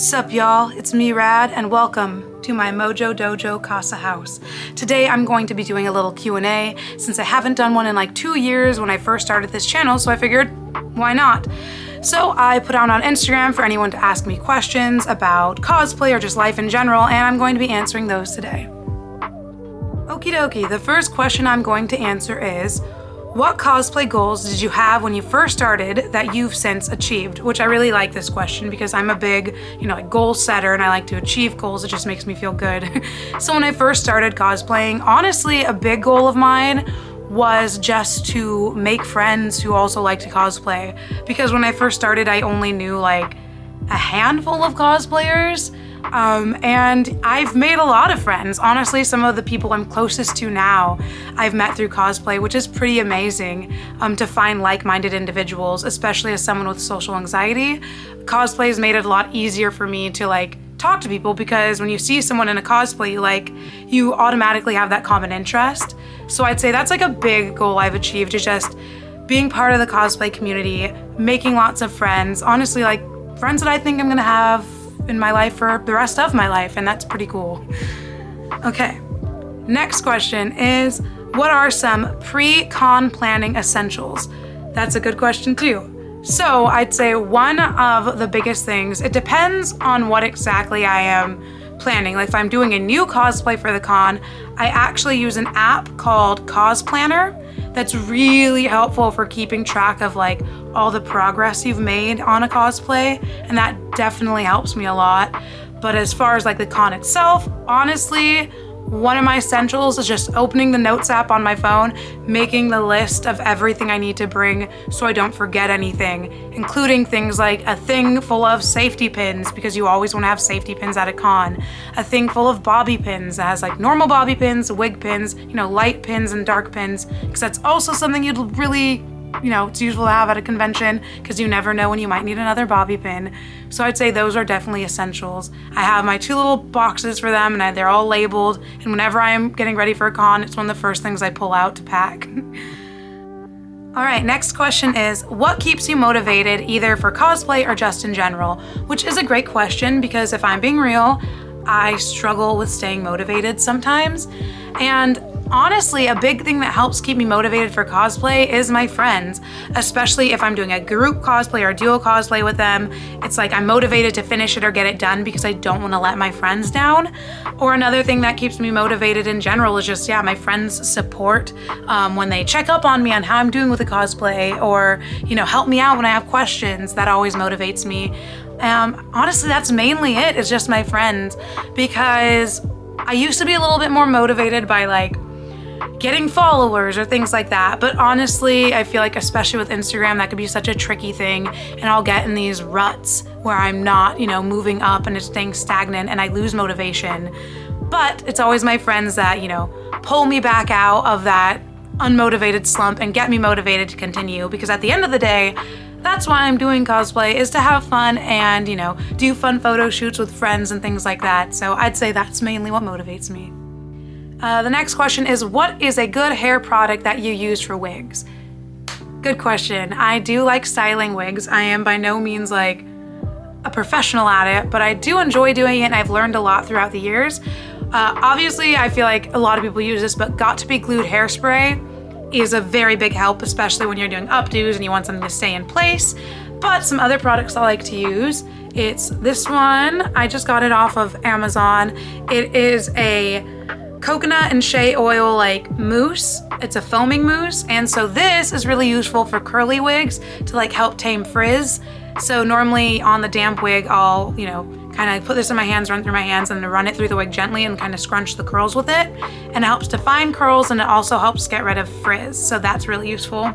Sup y'all, it's me Rad and welcome to my Mojo Dojo Casa house. Today I'm going to be doing a little Q&A since I haven't done one in like 2 years when I first started this channel, so I figured why not? So I put out on Instagram for anyone to ask me questions about cosplay or just life in general, and I'm going to be answering those today. Okie dokie, the first question I'm going to answer is, what cosplay goals did you have when you first started that you've since achieved? Which I really like this question because I'm a big, goal setter and I like to achieve goals. It just makes me feel good. So when I first started cosplaying, honestly, a big goal of mine was just to make friends who also like to cosplay. Because when I first started, I only knew like a handful of cosplayers. And I've made a lot of friends. Honestly, some of the people I'm closest to now I've met through cosplay, which is pretty amazing to find like-minded individuals, especially as someone with social anxiety. Cosplay has made it a lot easier for me to talk to people because when you see someone in a cosplay, you automatically have that common interest. So I'd say that's like a big goal I've achieved, is just being part of the cosplay community, making lots of friends, honestly, friends that I think I'm gonna have in my life for the rest of my life, and that's pretty cool. Okay, next question is, what are some pre-con planning essentials? That's a good question too. So I'd say one of the biggest things, it depends on what exactly I am planning. Like if I'm doing a new cosplay for the con, I actually use an app called Cosplanner that's really helpful for keeping track of all the progress you've made on a cosplay, and that definitely helps me a lot. But as far as the con itself, honestly, one of my essentials is just opening the notes app on my phone, making the list of everything I need to bring so I don't forget anything, including things like a thing full of safety pins, because you always want to have safety pins at a con, a thing full of bobby pins that has normal bobby pins, wig pins, light pins and dark pins, because that's also something you'd really it's useful to have at a convention because you never know when you might need another bobby pin. So I'd say those are definitely essentials. I have my 2 little boxes for them and they're all labeled, and whenever I am getting ready for a con, it's one of the first things I pull out to pack. All right, next question is, what keeps you motivated either for cosplay or just in general? Which is a great question because if I'm being real, I struggle with staying motivated sometimes. And honestly, a big thing that helps keep me motivated for cosplay is my friends, especially if I'm doing a group cosplay or a duo cosplay with them. It's I'm motivated to finish it or get it done because I don't want to let my friends down. Or another thing that keeps me motivated in general is just, my friends' support when they check up on me on how I'm doing with the cosplay, or, help me out when I have questions. That always motivates me. Honestly, that's mainly it. It's just my friends, because I used to be a little bit more motivated by getting followers or things like that. But honestly, I feel especially with Instagram, that could be such a tricky thing, and I'll get in these ruts where I'm not, moving up and it's staying stagnant and I lose motivation. But it's always my friends that, pull me back out of that unmotivated slump and get me motivated to continue, because at the end of the day, that's why I'm doing cosplay, is to have fun and, do fun photo shoots with friends and things like that. So I'd say that's mainly what motivates me. The next question is, what is a good hair product that you use for wigs? Good question. I do like styling wigs. I am by no means a professional at it, but I do enjoy doing it and I've learned a lot throughout the years. Obviously, I feel a lot of people use this, but Got To Be Glued hairspray is a very big help, especially when you're doing updos and you want something to stay in place. But some other products I like to use, it's this one. I just got it off of Amazon. It is a coconut and shea oil mousse. It's a foaming mousse, and so this is really useful for curly wigs to help tame frizz. So normally on the damp wig, I'll kind of put this in my hands, run through my hands, and then run it through the wig gently and kind of scrunch the curls with it, and it helps define curls and it also helps get rid of frizz, so that's really useful.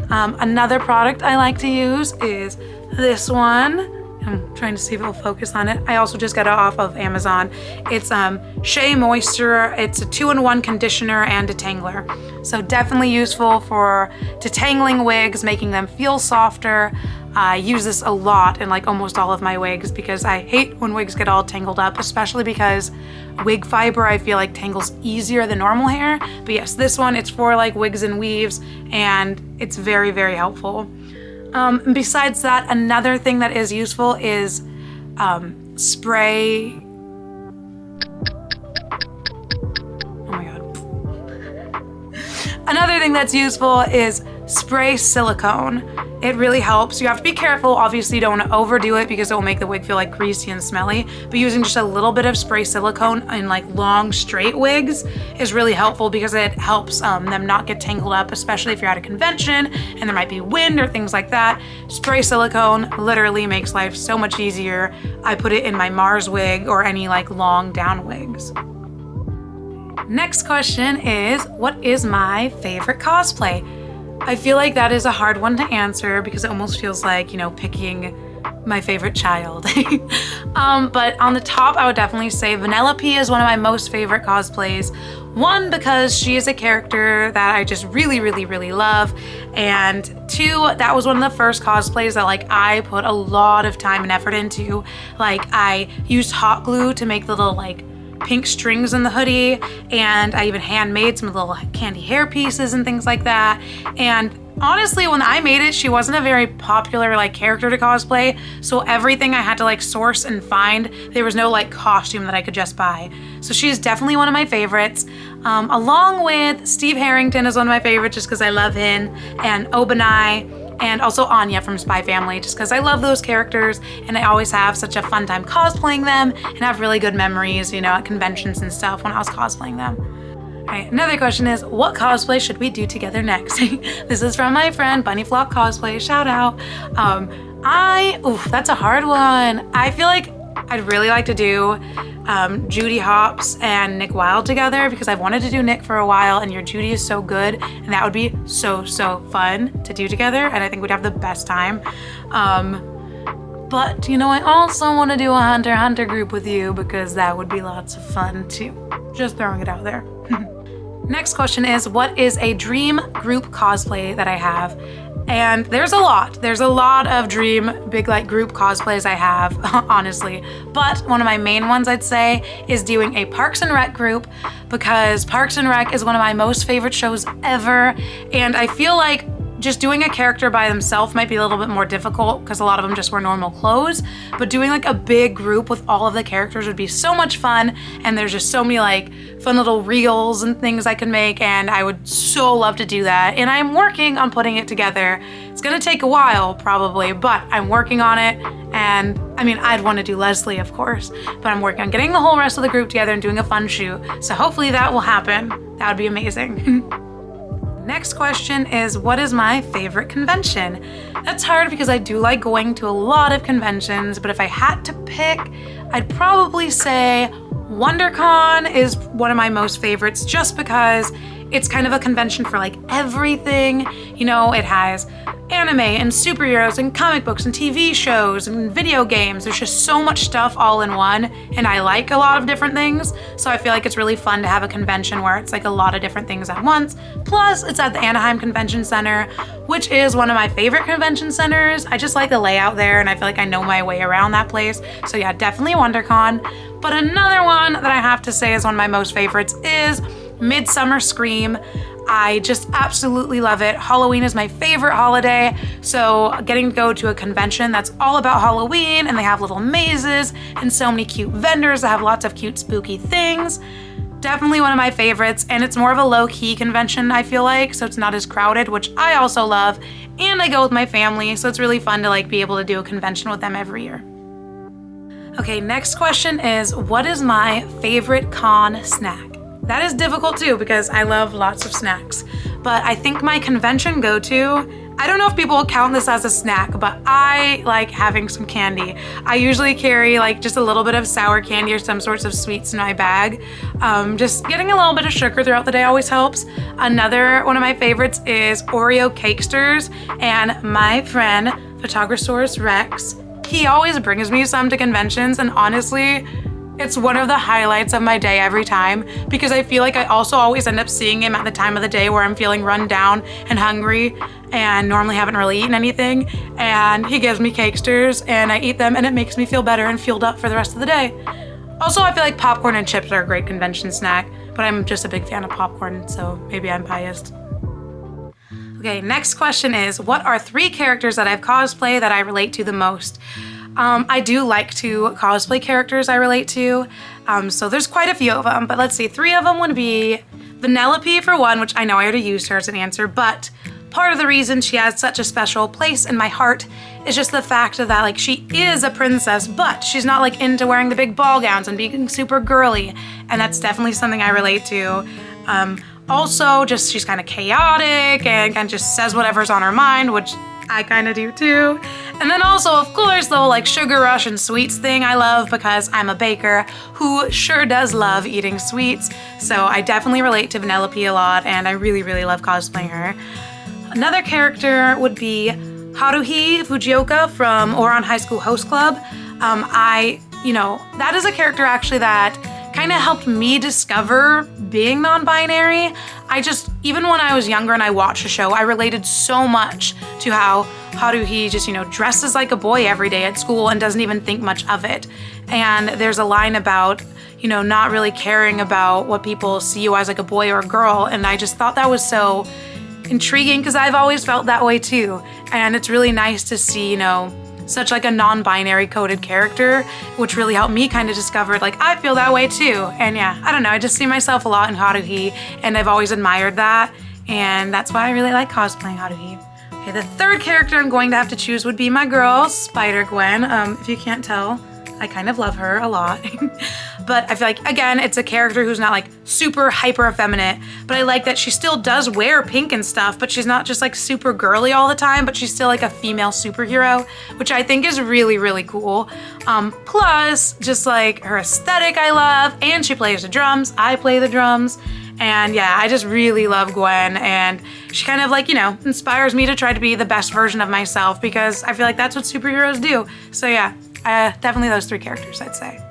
Another product I like to use is this one. I'm trying to see if it'll focus on it. I also just got it off of Amazon. It's Shea Moisture. It's a 2-in-1 conditioner and detangler. So definitely useful for detangling wigs, making them feel softer. I use this a lot in almost all of my wigs because I hate when wigs get all tangled up, especially because wig fiber I feel tangles easier than normal hair. But yes, this one, it's for wigs and weaves, and it's very, very helpful. Besides that, another thing that is useful is spray. Oh my God. Another thing that's useful is spray silicone. It really helps. You have to be careful. Obviously, you don't want to overdo it because it will make the wig feel like greasy and smelly. But using just a little bit of spray silicone in like long straight wigs is really helpful because it helps them not get tangled up, especially if you're at a convention and there might be wind or things like that. Spray silicone literally makes life so much easier. I put it in my Mars wig or any like long down wigs. Next question is, what is my favorite cosplay? I feel like that is a hard one to answer because it almost feels like, you know, picking my favorite child. But on the top, I would definitely say Vanellope is one of my most favorite cosplays. One, because she is a character that I just really, really, really love. And two, that was one of the first cosplays that like I put a lot of time and effort into. Like I used hot glue to make the little like pink strings in the hoodie, and I even handmade some little candy hair pieces and things like that. And honestly, when I made it, she wasn't a very popular like character to cosplay, so everything I had to like source and find. There was no like costume that I could just buy. So she's definitely one of my favorites. Along with Steve Harrington is one of my favorites just because I love him, and Obanai, and also Anya from Spy Family, just because I love those characters and I always have such a fun time cosplaying them and have really good memories, you know, at conventions and stuff when I was cosplaying them. All right, another question is, what cosplay should we do together next? This is from my friend Bunny Flock Cosplay, shout out. That's a hard one. I feel like I'd really like to do Judy Hopps and Nick Wilde together because I've wanted to do Nick for a while, and your Judy is so good, and that would be so fun to do together, and I think we'd have the best time. But you know, I also want to do a Hunter x Hunter group with you because that would be lots of fun too. Just throwing it out there. Next question is, what is a dream group cosplay that I have? And there's a lot of dream big like group cosplays I have, honestly. But one of my main ones I'd say is doing a Parks and Rec group, because Parks and Rec is one of my most favorite shows ever. And I feel like just doing a character by themselves might be a little bit more difficult because a lot of them just wear normal clothes, but doing like a big group with all of the characters would be so much fun, and there's just so many like fun little reels and things I can make, and I would so love to do that, and I'm working on putting it together. It's gonna take a while probably, but I'm working on it, and I mean, I'd want to do Leslie, of course, but I'm working on getting the whole rest of the group together and doing a fun shoot, so hopefully that will happen. That would be amazing. Next question is, what is my favorite convention? That's hard because I do like going to a lot of conventions, but if I had to pick, I'd probably say WonderCon is one of my most favorites just because it's kind of a convention for like everything. You know, it has anime and superheroes and comic books and TV shows and video games. There's just so much stuff all in one, and I like a lot of different things. So I feel like it's really fun to have a convention where it's like a lot of different things at once. Plus, it's at the Anaheim Convention Center, which is one of my favorite convention centers. I just like the layout there, and I feel like I know my way around that place. So yeah, definitely WonderCon. But another one that I have to say is one of my most favorites is Midsummer Scream. I just absolutely love it. Halloween is my favorite holiday, so getting to go to a convention that's all about Halloween, and they have little mazes and so many cute vendors that have lots of cute spooky things. Definitely one of my favorites, and it's more of a low-key convention, I feel like, so it's not as crowded, which I also love, and I go with my family, so it's really fun to like be able to do a convention with them every year. Okay, next question is, what is my favorite con snack? That is difficult too because I love lots of snacks, but I think my convention go-to, I don't know if people will count this as a snack, but I like having some candy. I usually carry like just a little bit of sour candy or some sorts of sweets in my bag. Just getting a little bit of sugar throughout the day always helps. Another one of my favorites is Oreo Cakesters, and my friend, Photoglosaurus Rex, he always brings me some to conventions, and honestly, it's one of the highlights of my day every time because I feel like I also always end up seeing him at the time of the day where I'm feeling run down and hungry and normally haven't really eaten anything, and he gives me Cakesters and I eat them, and it makes me feel better and fueled up for the rest of the day. Also, I feel like popcorn and chips are a great convention snack, but I'm just a big fan of popcorn, so maybe I'm biased. Okay, next question is, what are 3 characters that I've cosplayed that I relate to the most? I do like to cosplay characters I relate to, so there's quite a few of them, but let's see, 3 of them would be Vanellope for one, which I know I already used her as an answer, but part of the reason she has such a special place in my heart is just the fact of that, like, she is a princess, but she's not like into wearing the big ball gowns and being super girly, and that's definitely something I relate to. Also, just she's kind of chaotic and kind of just says whatever's on her mind, which I kind of do too. And then also, of course, the whole like sugar rush and sweets thing I love because I'm a baker who sure does love eating sweets. So I definitely relate to Vanellope a lot, and I really, really love cosplaying her. Another character would be Haruhi Fujioka from Ouran High School Host Club. That is a character actually that kind of helped me discover being non-binary. Even when I was younger and I watched the show, I related so much to how Haruhi just, dresses like a boy every day at school and doesn't even think much of it. And there's a line about, not really caring about what people see you as like a boy or a girl. And I just thought that was so intriguing because I've always felt that way too. And it's really nice to see, such like a non-binary coded character, which really helped me kind of discover like I feel that way too. And yeah, I don't know, I just see myself a lot in Haruhi, and I've always admired that, and that's why I really like cosplaying Haruhi. Okay, the third character I'm going to have to choose would be my girl, Spider-Gwen. If you can't tell, I kind of love her a lot. But I feel like, again, it's a character who's not like super hyper effeminate, but I like that she still does wear pink and stuff, but she's not just like super girly all the time, but she's still like a female superhero, which I think is really, really cool. Plus, just like her aesthetic I love, and she plays the drums, I play the drums, and yeah, I just really love Gwen, and she kind of like, inspires me to try to be the best version of myself because I feel like that's what superheroes do. So yeah, definitely those 3 characters, I'd say.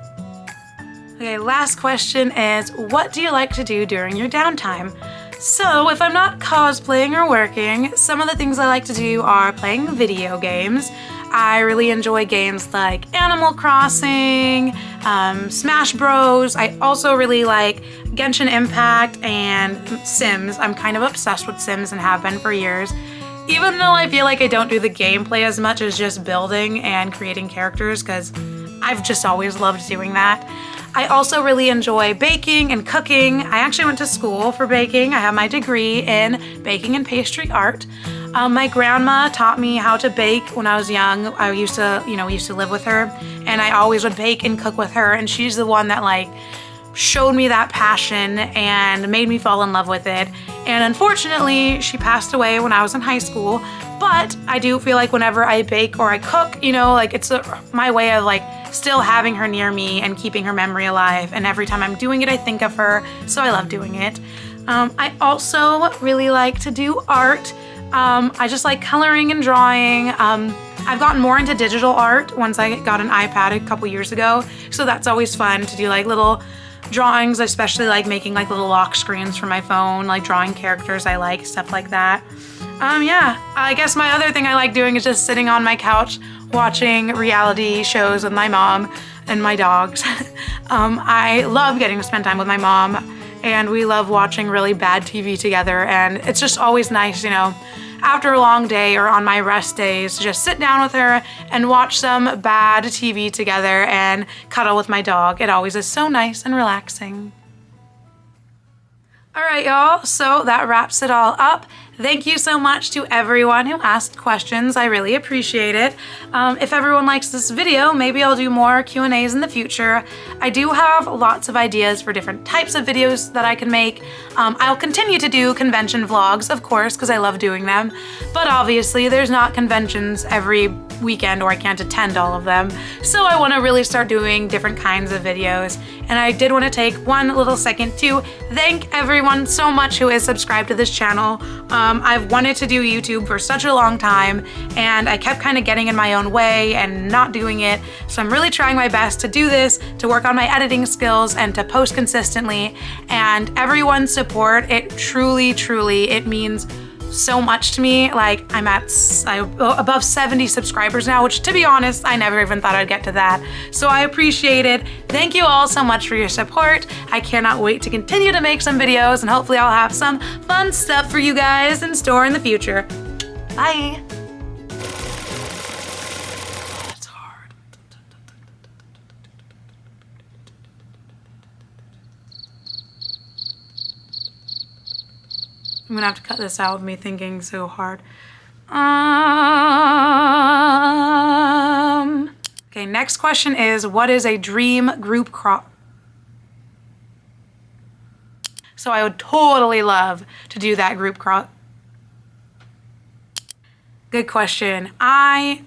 Okay, last question is, what do you like to do during your downtime? So if I'm not cosplaying or working, some of the things I like to do are playing video games. I really enjoy games like Animal Crossing, Smash Bros. I also really like Genshin Impact and Sims. I'm kind of obsessed with Sims and have been for years. Even though I feel like I don't do the gameplay as much as just building and creating characters, because I've just always loved doing that. I also really enjoy baking and cooking. I actually went to school for baking. I have my degree in baking and pastry art. My grandma taught me how to bake when I was young. I used to, we used to live with her, and I always would bake and cook with her, and she's the one that like showed me that passion and made me fall in love with it. And unfortunately, she passed away when I was in high school, but I do feel like whenever I bake or I cook, it's my way of like still having her near me and keeping her memory alive. And every time I'm doing it, I think of her, so I love doing it. I also really like to do art. I just like coloring and drawing. I've gotten more into digital art once I got an iPad a couple years ago, so that's always fun to do like little drawings, especially like making like little lock screens for my phone, like drawing characters I like, stuff like that. Yeah, I guess my other thing I like doing is just sitting on my couch watching reality shows with my mom and my dogs. I love getting to spend time with my mom, and we love watching really bad TV together, and it's just always nice, after a long day or on my rest days, to just sit down with her and watch some bad TV together and cuddle with my dog. It always is so nice and relaxing. All right, y'all, so that wraps it all up. Thank you so much to everyone who asked questions. I really appreciate it. If everyone likes this video, maybe I'll do more Q&As in the future. I do have lots of ideas for different types of videos that I can make. I'll continue to do convention vlogs, of course, because I love doing them. But obviously, there's not conventions every weekend, or I can't attend all of them. So I want to really start doing different kinds of videos. And I did want to take one little second to thank everyone so much who is subscribed to this channel. I've wanted to do YouTube for such a long time, and I kept kind of getting in my own way and not doing it. So I'm really trying my best to do this, to work on my editing skills and to post consistently. And everyone's support, it truly, it means so much to me. Like, I'm above 70 subscribers now, which, to be honest, I never even thought I'd get to that. So I appreciate it. Thank you all so much for your support. I cannot wait to continue to make some videos, and hopefully I'll have some fun stuff for you guys in store in the future. Bye. It's hard. I'm gonna have to cut this out of me thinking so hard. Okay, next question is, what is a dream group crop? So I would totally love to do that group crop. Good question. I